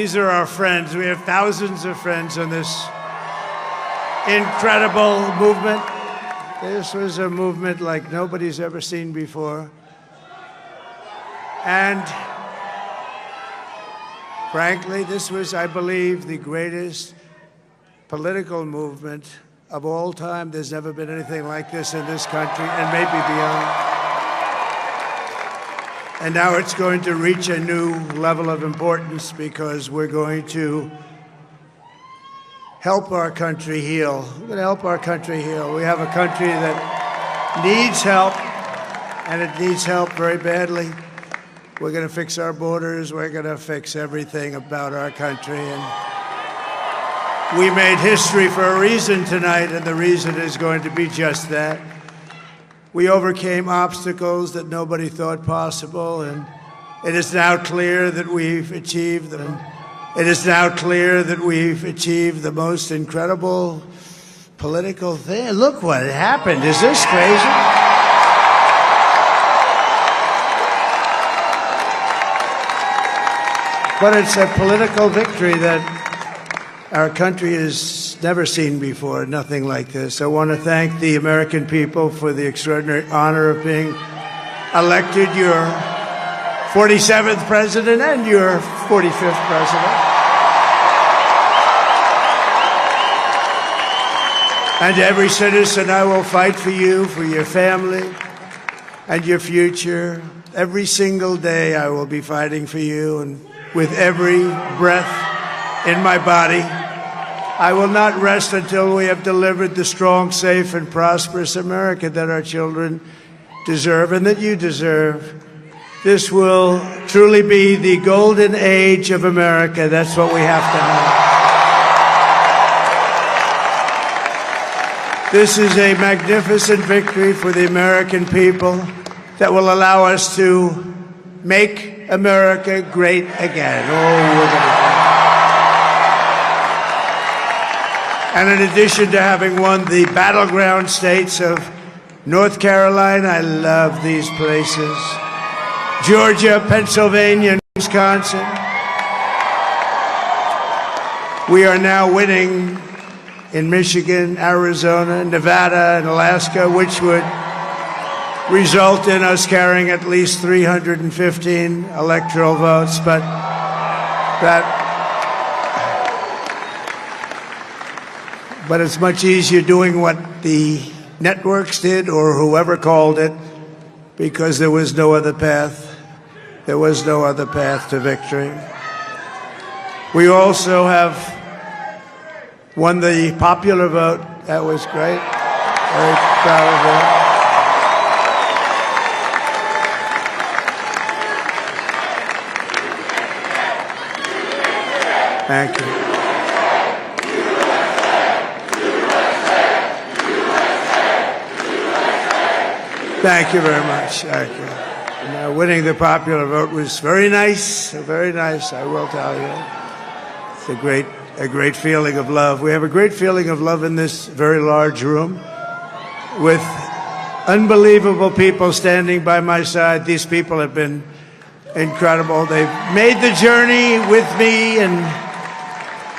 These are our friends. We have thousands of friends on this incredible movement. This was a movement like nobody's ever seen before. And frankly, this was, I believe, the greatest political movement of all time. There's never been anything like this in this country, and maybe beyond. And now it's going to reach a new level of importance because we're going to help our country heal. We're going to help our country heal. We have a country that needs help, and it needs help very badly. We're going to fix our borders. We're going to fix everything about our country. And we made history for a reason tonight, and the reason is going to be just that. We overcame obstacles that nobody thought possible, and it is now clear that we've achieved them. It is now clear that we've achieved the most incredible political thing. Look what happened. Is this crazy? But it's a political victory that our country has never seen before, nothing like this. I want to thank the American people for the extraordinary honor of being elected your 47th president and your 45th president. And every citizen, I will fight for you, for your family, and your future. Every single day I will be fighting for you, and with every breath in my body, I will not rest until we have delivered the strong, safe, and prosperous America that our children deserve and that you deserve. This will truly be the golden age of America. That's what we have to have. This is a magnificent victory for the American people that will allow us to make America great again. Oh, we're going to. And in addition to having won the battleground states of North Carolina, I love these places, Georgia, Pennsylvania, and Wisconsin, we are now winning in Michigan, Arizona, Nevada, and Alaska, which would result in us carrying at least 315 electoral votes. But it's much easier doing what the networks did or whoever called it, because there was no other path. There was no other path to victory. We also have won the popular vote. That was great. Very proud of that. Thank you. Thank you very much. Thank you. And, winning the popular vote was very nice, I will tell you. It's a great feeling of love. We have a great feeling of love in this very large room with unbelievable people standing by my side. These people have been incredible. They've made the journey with me, and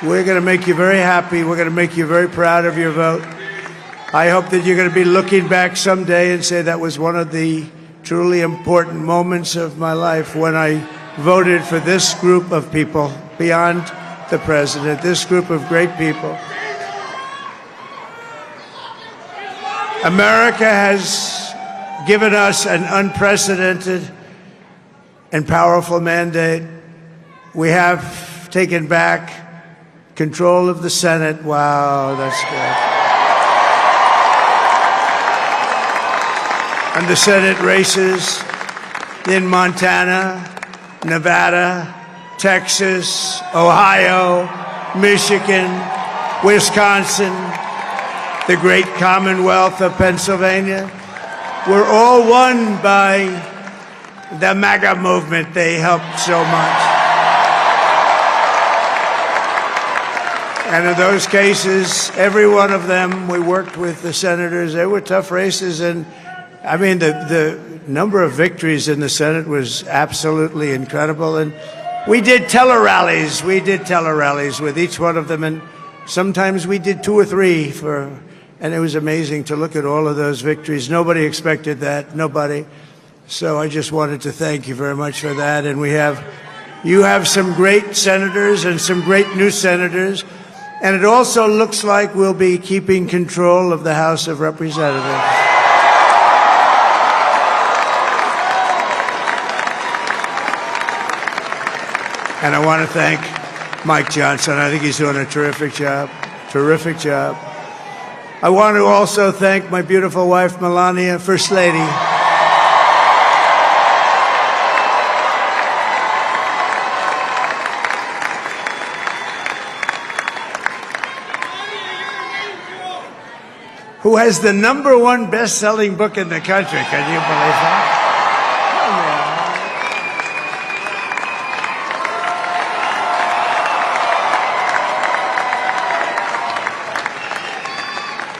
we're going to make you very happy. We're going to make you very proud of your vote. I hope that you're going to be looking back someday and say that was one of the truly important moments of my life when I voted for this group of people beyond the president, this group of great people. America has given us an unprecedented and powerful mandate. We have taken back control of the Senate. Wow, that's good. And the Senate races in Montana, Nevada, Texas, Ohio, Michigan, Wisconsin, the great Commonwealth of Pennsylvania, were all won by the MAGA movement. They helped so much. And in those cases, every one of them, we worked with the senators. They were tough races, and I mean, the number of victories in the Senate was absolutely incredible. And We did tele-rallies. We did tele-rallies with each one of them, and sometimes we did 2 or 3 and it was amazing to look at all of those victories. Nobody expected that, nobody. So I just wanted to thank you very much for that. And you have some great senators and some great new senators. And it also looks like we'll be keeping control of the House of Representatives. And I want to thank Mike Johnson. I think he's doing a terrific job. Terrific job. I want to also thank my beautiful wife, Melania, First Lady. Who has the #1 best-selling book in the country. Can you believe that?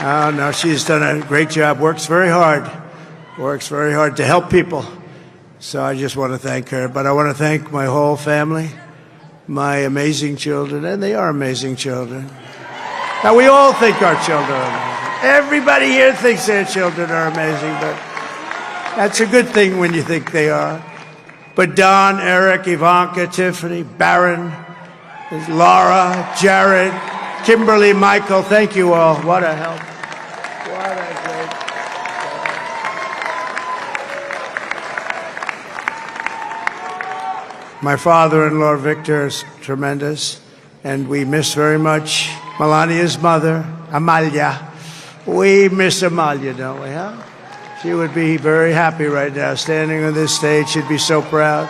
Oh, no, she's done a great job, works very hard to help people. So I just want to thank her. But I want to thank my whole family, my amazing children, and they are amazing children. Now, we all think our children are amazing. Everybody here thinks their children are amazing, but that's a good thing when you think they are. But Don, Eric, Ivanka, Tiffany, Barron, Laura, Jared, Kimberly, Michael, thank you all. What a help. What a great job. My father-in-law, Victor, is tremendous, and we miss very much Melania's mother, Amalia. We miss Amalia, don't we, huh? She would be very happy right now, standing on this stage. She'd be so proud.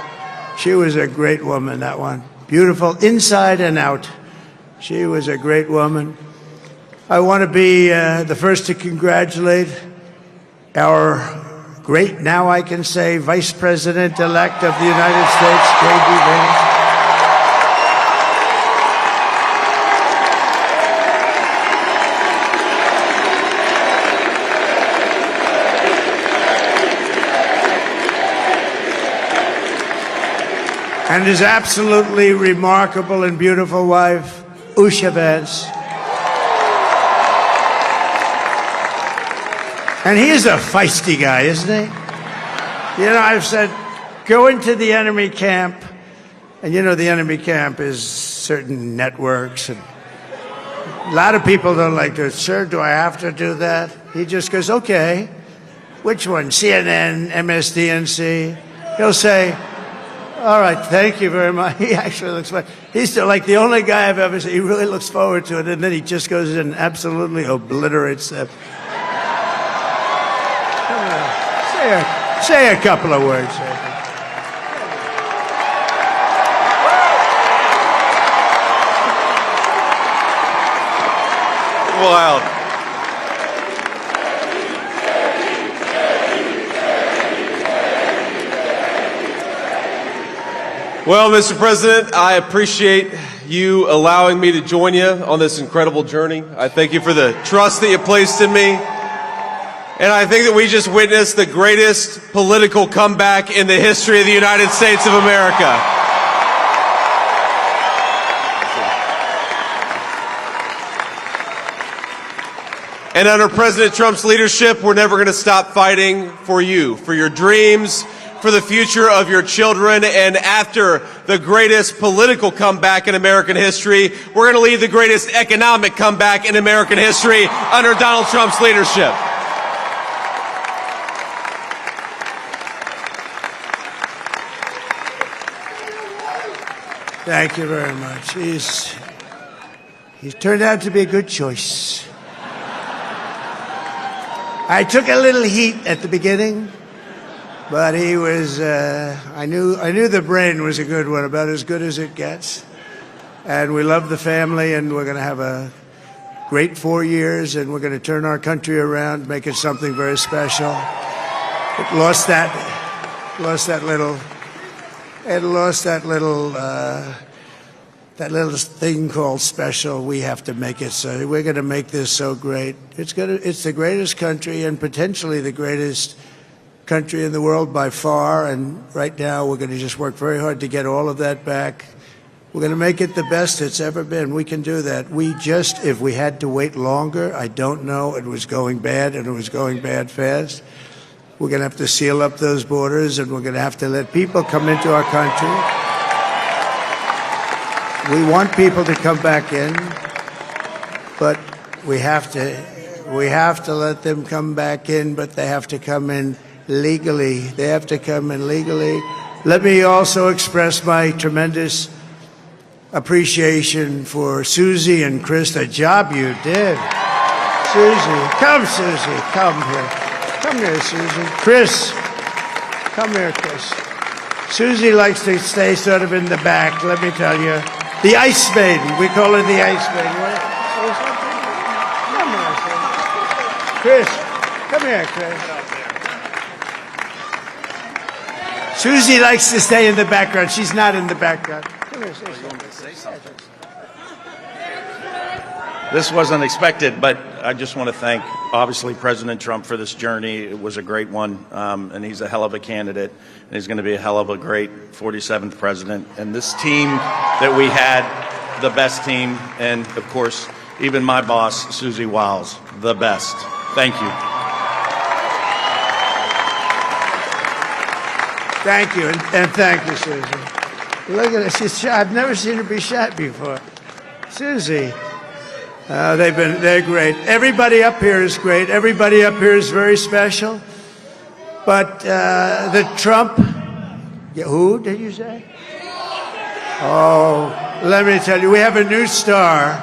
She was a great woman, that one. Beautiful inside and out. She was a great woman. I want to be the first to congratulate our great, now I can say, Vice President-elect of the United States, JD Vance. And his absolutely remarkable and beautiful wife, Usha Vance. And he is a feisty guy, isn't he? You know, I've said, go into the enemy camp. And you know, the enemy camp is certain networks. And a lot of people don't like to, sir, do I have to do that? He just goes, okay. Which one? CNN, MSDNC? He'll say, all right, thank you very much. He actually looks like, he's still like the only guy I've ever seen. He really looks forward to it, and then he just goes in and absolutely obliterates them. Say a couple of words. Wild. Well, Mr. President, I appreciate you allowing me to join you on this incredible journey. I thank you for the trust that you placed in me. And I think that we just witnessed the greatest political comeback in the history of the United States of America. And under President Trump's leadership, we're never going to stop fighting for you, for your dreams, for the future of your children. And after the greatest political comeback in American history, we're going to lead the greatest economic comeback in American history under Donald Trump's leadership. Thank you very much. He's turned out to be a good choice. I took a little heat at the beginning, but he was, I knew the brain was a good one, about as good as it gets. And we love the family, and we're going to have a great 4 years, and we're going to turn our country around, make it something very special. It lost that little thing called special. We have to make it so. We're going to make this so great. It's the greatest country, and potentially the greatest country in the world by far. And right now, we're going to just work very hard to get all of that back. We're going to make it the best it's ever been. We can do that. If we had to wait longer, I don't know. It was going bad, and it was going bad fast. We're going to have to seal up those borders, and we're going to have to let people come into our country. We want people to come back in, but we have to let them come back in, but they have to come in legally. They have to come in legally. Let me also express my tremendous appreciation for Susie and Chris, the job you did. Susie, come here. Come here, Susie. Chris, come here, Chris. Susie likes to stay sort of in the back, let me tell you. The Ice Maiden, we call her the Ice Maiden. Come here, Chris. Come here, Chris. Susie likes to stay in the background. She's not in the background. Come here, say something. This wasn't expected, but I just want to thank, obviously, President Trump for this journey. It was a great one, and he's a hell of a candidate, and he's going to be a hell of a great 47th president. And this team that we had, the best team, and, of course, even my boss, Susie Wiles, the best. Thank you. Thank you, and thank you, Susie. Look at her. She's shy. I've never seen her be shy before. Susie. They're great. Everybody up here is great. Everybody up here is very special. But the Trump, who did you say? Oh, let me tell you, we have a new star.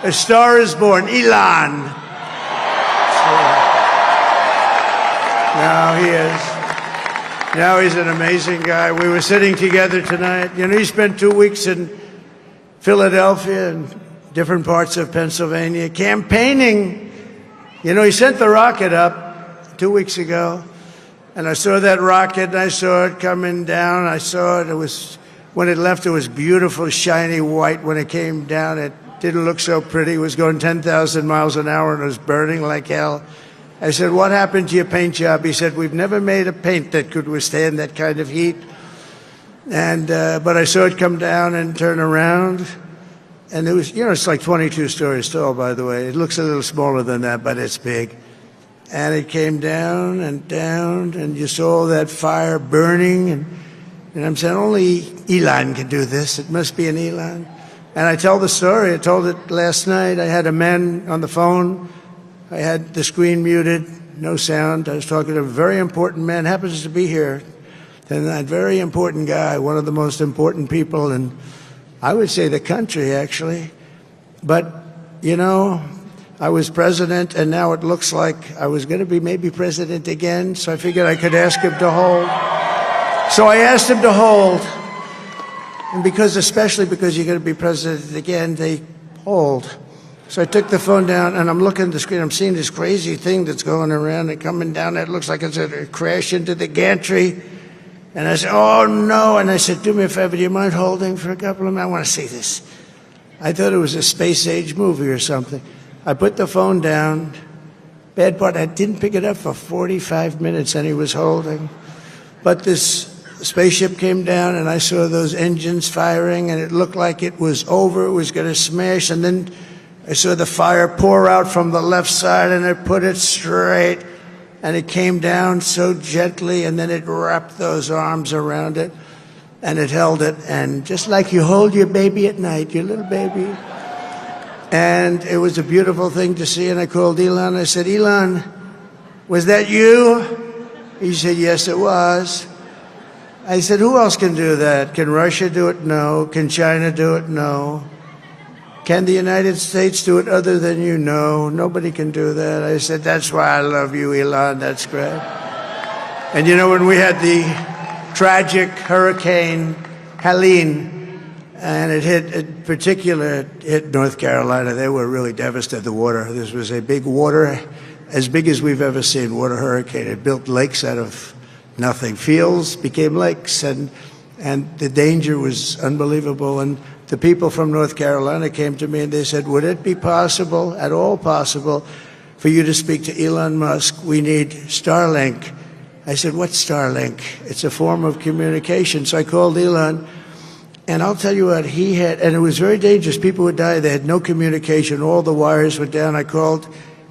A star is born, Elon. Now he is. Now he's an amazing guy. We were sitting together tonight. You know, he spent 2 weeks in Philadelphia and different parts of Pennsylvania, campaigning. You know, he sent the rocket up 2 weeks ago, and I saw that rocket, and I saw it coming down. I saw it. When it left, it was beautiful, shiny white. When it came down, it didn't look so pretty. It was going 10,000 miles an hour, and it was burning like hell. I said, what happened to your paint job? He said, we've never made a paint that could withstand that kind of heat. And but I saw it come down and turn around. And it was, you know, it's like 22 stories tall, by the way. It looks a little smaller than that, but it's big. And it came down, and you saw that fire burning. And I'm saying, only Elon can do this. It must be an Elon. And I tell the story. I told it last night. I had a man on the phone. I had the screen muted, no sound. I was talking to a very important man, happens to be here. And that very important guy, one of the most important people in, I would say, the country, actually. But, you know, I was president, and now it looks like I was going to be maybe president again, so I figured I could ask him to hold. So I asked him to hold. And especially because you're going to be president again, they hold. So I took the phone down, and I'm looking at the screen. I'm seeing this crazy thing that's going around and coming down. It looks like it's going to crash into the gantry. And I said, oh, no. And I said, do me a favor, do you mind holding for a couple of minutes? I want to see this. I thought it was a space-age movie or something. I put the phone down. Bad part, I didn't pick it up for 45 minutes, and he was holding. But this spaceship came down, and I saw those engines firing, and it looked like it was over. It was going to smash, and then I saw the fire pour out from the left side, and it put it straight, and it came down so gently, and then it wrapped those arms around it, and it held it, and just like you hold your baby at night, your little baby. And it was a beautiful thing to see, and I called Elon. I said, Elon, was that you? He said, yes, it was. I said, who else can do that? Can Russia do it? No. Can China do it? No. Can the United States do it other than you? No, nobody can do that. I said, that's why I love you, Elon. That's great. And you know, when we had the tragic Hurricane Helene, and it hit North Carolina, they were really devastated, the water. This was a big water, as big as we've ever seen, water hurricane. It built lakes out of nothing. Fields became lakes, and the danger was unbelievable. And the people from North Carolina came to me and they said, would it be possible, at all possible, for you to speak to Elon Musk? We need Starlink. I said, what's Starlink? It's a form of communication. So I called Elon, And I'll tell you what, he had, and it was very dangerous. People would die. They had no communication. All the wires were down. I called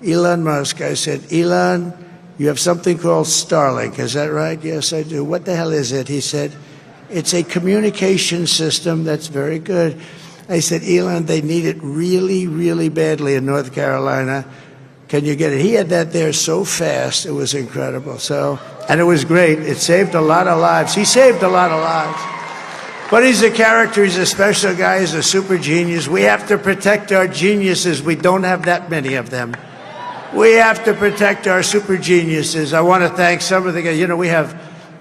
Elon Musk. I said, Elon, you have something called Starlink. Is that right? Yes, I do. What the hell is it? He said, it's a communication system that's very good. I said, Elon, they need it really, really badly in North Carolina. Can you get it? He had that there so fast. It was incredible. And it was great. It saved a lot of lives. He saved a lot of lives. But he's a character. He's a special guy. He's a super genius. We have to protect our geniuses. We don't have that many of them. We have to protect our super geniuses. I want to thank some of the guys. You know, we have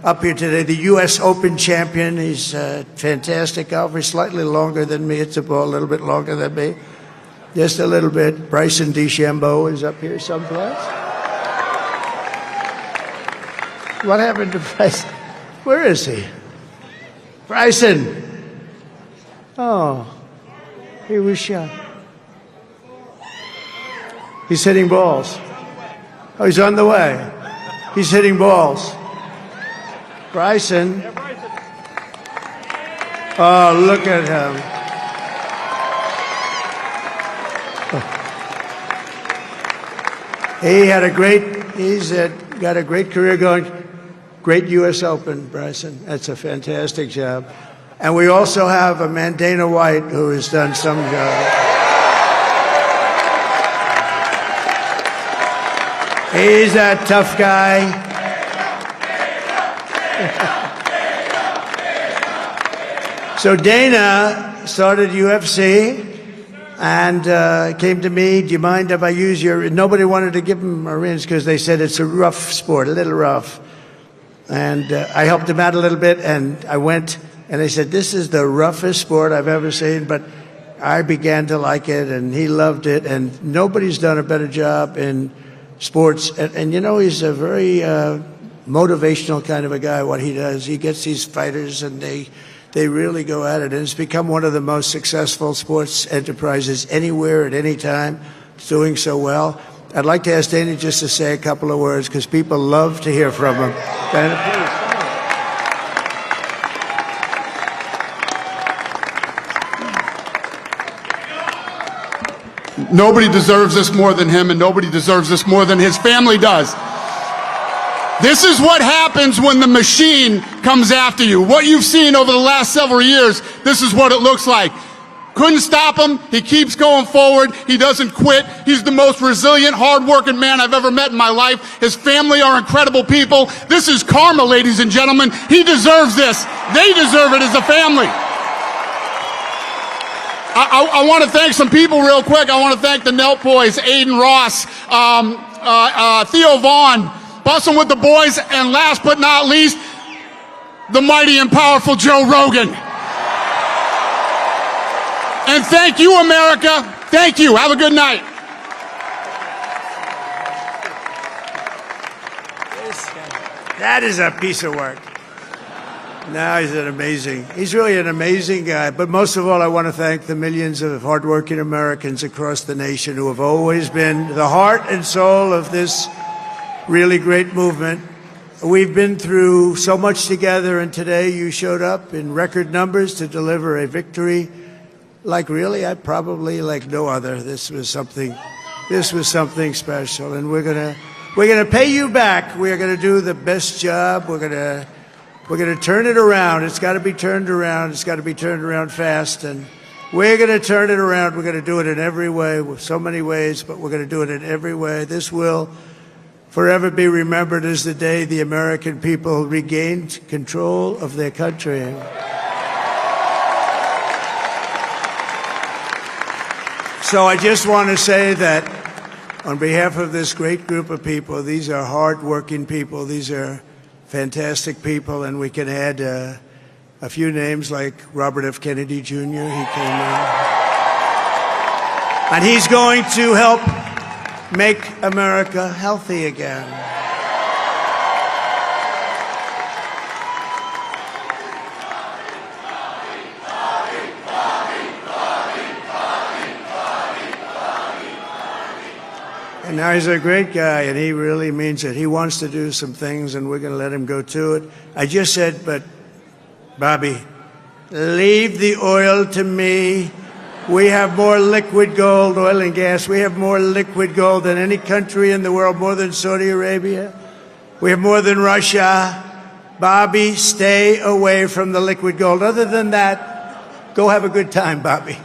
up here today the U.S. Open champion. He's a fantastic golfer, slightly longer than me. It's a ball, a little bit longer than me. Just a little bit. Bryson DeChambeau is up here someplace. What happened to Bryson? Where is he? Bryson. Oh, he was shot. He's hitting balls. Oh, he's on the way. He's hitting balls. Bryson. Oh, look at him. He's got a great career going. Great U.S. Open, Bryson. That's a fantastic job. And we also have a man, Dana White, who has done some job. He's a tough guy. So Dana started UFC and came to me, do you mind if I use your... Nobody wanted to give him a rinse because they said it's a rough sport, a little rough. And I helped him out a little bit, and I went, and they said, this is the roughest sport I've ever seen, but I began to like it, and he loved it, and nobody's done a better job in sports. And you know, he's a very motivational kind of a guy, what he does. He gets these fighters, and they really go at it, and it's become one of the most successful sports enterprises anywhere at any time. It's doing so well. I'd like to ask Dana just to say a couple of words because people love to hear from him. Dana, please. Nobody deserves this more than him, and nobody deserves this more than his family does. This is what happens when the machine comes after you. What you've seen over the last several years, this is what it looks like. Couldn't stop him. He keeps going forward. He doesn't quit. He's the most resilient, hard-working man I've ever met in my life. His family are incredible people. This is karma, ladies and gentlemen. He deserves this. They deserve it as a family. I want to thank some people real quick. I want to thank the Nelk boys, Aiden Ross, Theo Vaughn, Bussin' with the boys, and last but not least, the mighty and powerful Joe Rogan. And thank you, America. Thank you. Have a good night. That is a piece of work. No, he's really an amazing guy. But most of all, I want to thank the millions of hardworking Americans across the nation who have always been the heart and soul of this really great movement. We've been through so much together, and today you showed up in record numbers to deliver a victory like like no other. This was something special, and we're gonna pay you back. We're gonna do the best job. We're gonna turn it around. It's got to be turned around. It's got to be turned around fast, and we're gonna turn it around. We're gonna do it in every way, with so many ways, but we're gonna do it in every way. This will forever be remembered as the day the American people regained control of their country. So I just want to say that on behalf of this great group of people, these are hard-working people. These are fantastic people, and we can add a few names like Robert F. Kennedy Jr. He came in. And he's going to help make America healthy again. And now he's a great guy, and he really means it. He wants to do some things, and we're going to let him go to it. I just said, but Bobby, Leave the oil to me. We have more liquid gold, oil and gas. We have more liquid gold than any country in the world, more than Saudi Arabia. We have more than Russia. Bobby, stay away from the liquid gold. Other than that, go have a good time, Bobby.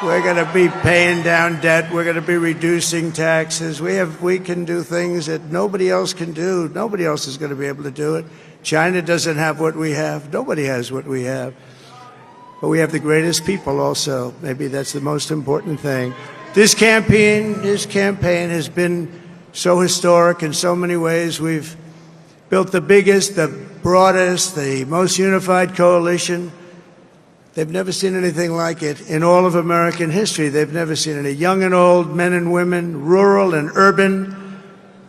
We're going to be paying down debt. We're going to be reducing taxes. We can do things that nobody else can do. Nobody else is going to be able to do it. China doesn't have what we have. Nobody has what we have. But we have the greatest people also. Maybe that's the most important thing. This campaign has been so historic in so many ways. We've built the biggest, the broadest, the most unified coalition. They've never seen anything like it in all of American history. They've never seen any young and old, men and women, rural and urban.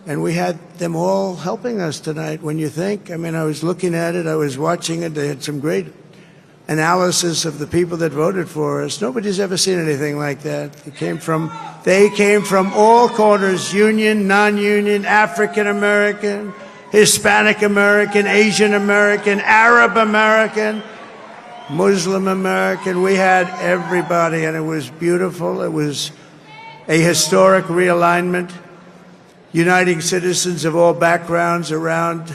And we had them all helping us tonight. When you think, I mean, I was looking at it, I was watching it. They had some great analysis of the people that voted for us. Nobody's ever seen anything like that. They came from all corners, union, non-union, African American, Hispanic American, Asian American, Arab American, Muslim American. We had everybody, and it was beautiful. It was a historic realignment, uniting citizens of all backgrounds around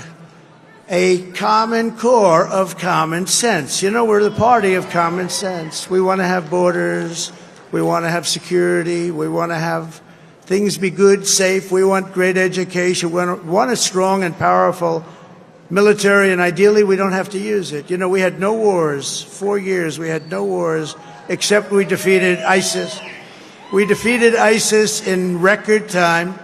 a common core of common sense. You know, we're the party of common sense. We want to have borders. We want to have security. We want to have things be good, safe. We want great education. We want a strong and powerful military, and ideally we don't have to use it. You know, we had no wars. 4 years we had no wars, except we defeated ISIS. We defeated ISIS in record time,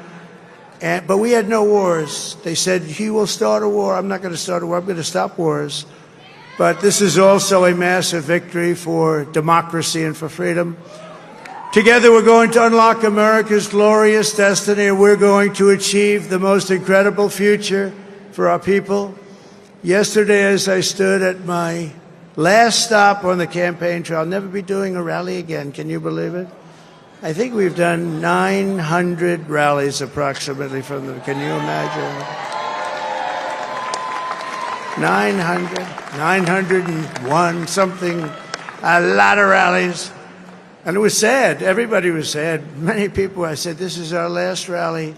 but we had no wars. They said, he will start a war. I'm not going to start a war. I'm going to stop wars. But this is also a massive victory for democracy and for freedom. Together we're going to unlock America's glorious destiny, and we're going to achieve the most incredible future for our people. Yesterday, as I stood at my last stop on the campaign trail, I'll never be doing a rally again. Can you believe it? I think we've done 900 rallies approximately from them. Can you imagine? 900, 901, something, a lot of rallies. And it was sad. Everybody was sad. Many people, I said, this is our last rally.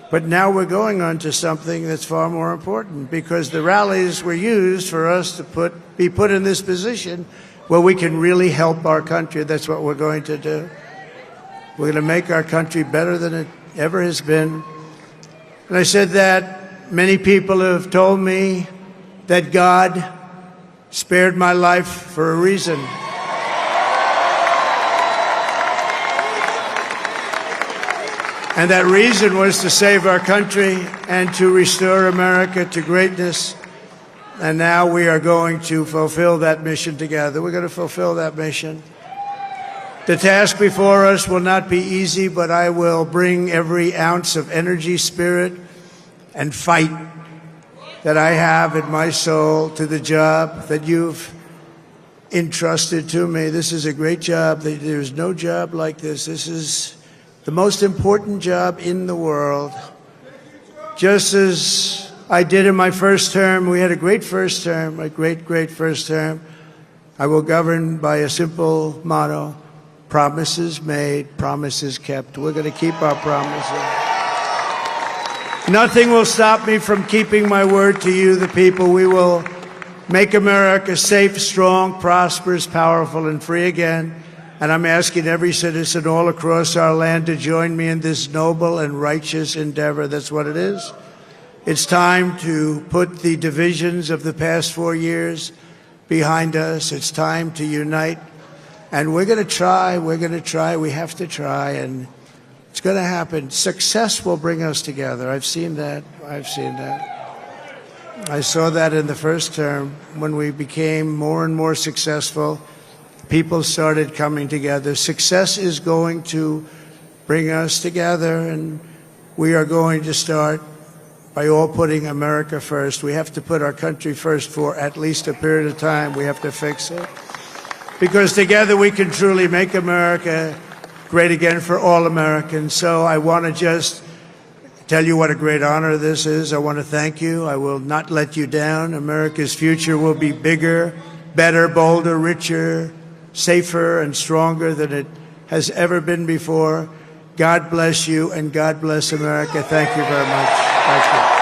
But now we're going on to something that's far more important, because the rallies were used for us to be put in this position where we can really help our country. That's what we're going to do. We're going to make our country better than it ever has been. And I said that many people have told me that God spared my life for a reason. And that reason was to save our country and to restore America to greatness. And now we are going to fulfill that mission together. We're going to fulfill that mission. The task before us will not be easy, but I will bring every ounce of energy, spirit, and fight that I have in my soul to the job that you've entrusted to me. This is a great job. There's no job like this. This is the most important job in the world. Just as I did in my first term, we had a great first term, a great first term. I will govern by a simple motto: promises made, promises kept. We're going to keep our promises. Nothing will stop me from keeping my word to you, the people. We will make America safe, strong, prosperous, powerful, and free again. And I'm asking every citizen all across our land to join me in this noble and righteous endeavor. That's what it is. It's time to put the divisions of the past 4 years behind us. It's time to unite. And we're going to try. We have to try. And it's going to happen. Success will bring us together. I've seen that. I saw that in the first term when we became more and more successful. People started coming together. Success is going to bring us together, and we are going to start by all putting America first. We have to put our country first for at least a period of time. We have to fix it. Because together we can truly make America great again for all Americans. So I want to just tell you what a great honor this is. I want to thank you. I will not let you down. America's future will be bigger, better, bolder, richer, safer, and stronger than it has ever been before. God bless you, and God bless America. Thank you very much. Thank you.